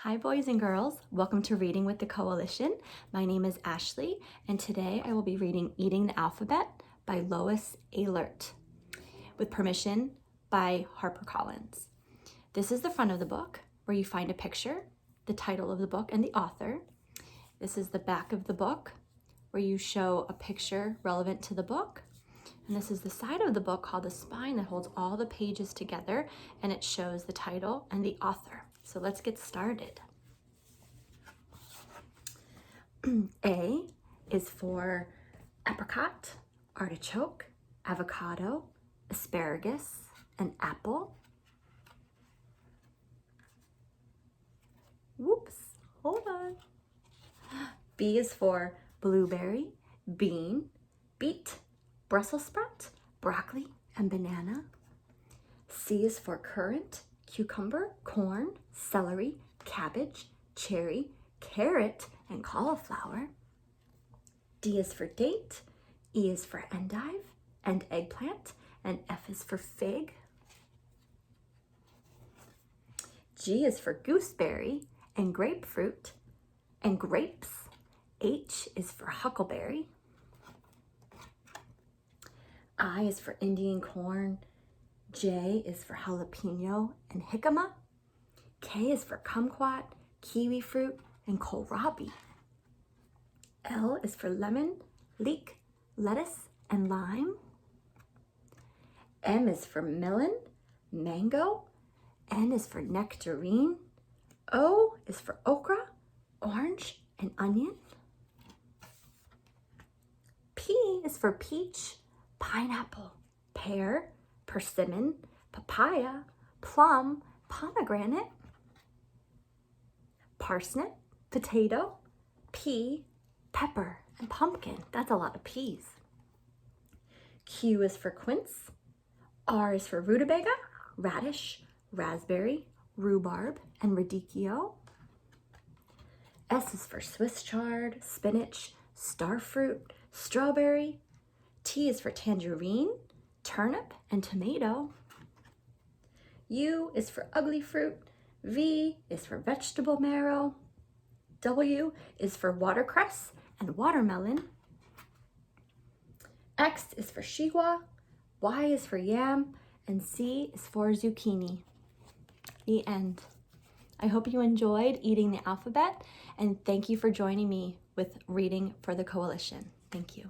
Hi boys and girls, welcome to Reading with the Coalition. My name is Ashley and today I will be reading Eating the Alphabet by Lois Ehlert with permission by HarperCollins. This is the front of the book where you find a picture, the title of the book, and the author. This is the back of the book where you show a picture relevant to the book. And this is the side of the book called the spine that holds all the pages together, and it shows the title and the author. So let's get started. A is for apricot, artichoke, avocado, asparagus, and apple. Whoops, hold on. B is for blueberry, bean, beet, Brussels sprout, broccoli, and banana. C is for currant, cucumber, corn, celery, cabbage, cherry, carrot, and cauliflower. D is for date, E is for endive and eggplant, and F is for fig. G is for gooseberry and grapefruit and grapes. H is for huckleberry. I is for Indian corn. J is for jalapeno and jicama. K is for kumquat, kiwi fruit, and kohlrabi. L is for lemon, leek, lettuce, and lime. M is for melon, mango. N is for nectarine. O is for okra, orange, and onion. P is for peach, pineapple, pear, persimmon, papaya, plum, pomegranate, parsnip, potato, pea, pepper, and pumpkin. That's a lot of peas. Q is for quince. R is for rutabaga, radish, raspberry, rhubarb, and radicchio. S is for Swiss chard, spinach, starfruit, strawberry. T is for tangerine, turnip, and tomato. U is for ugly fruit. V is for vegetable marrow. W is for watercress and watermelon. X is for chihuahua. Y is for yam. And Z is for zucchini. The end. I hope you enjoyed Eating the Alphabet, and thank you for joining me with Reading for the Coalition. Thank you.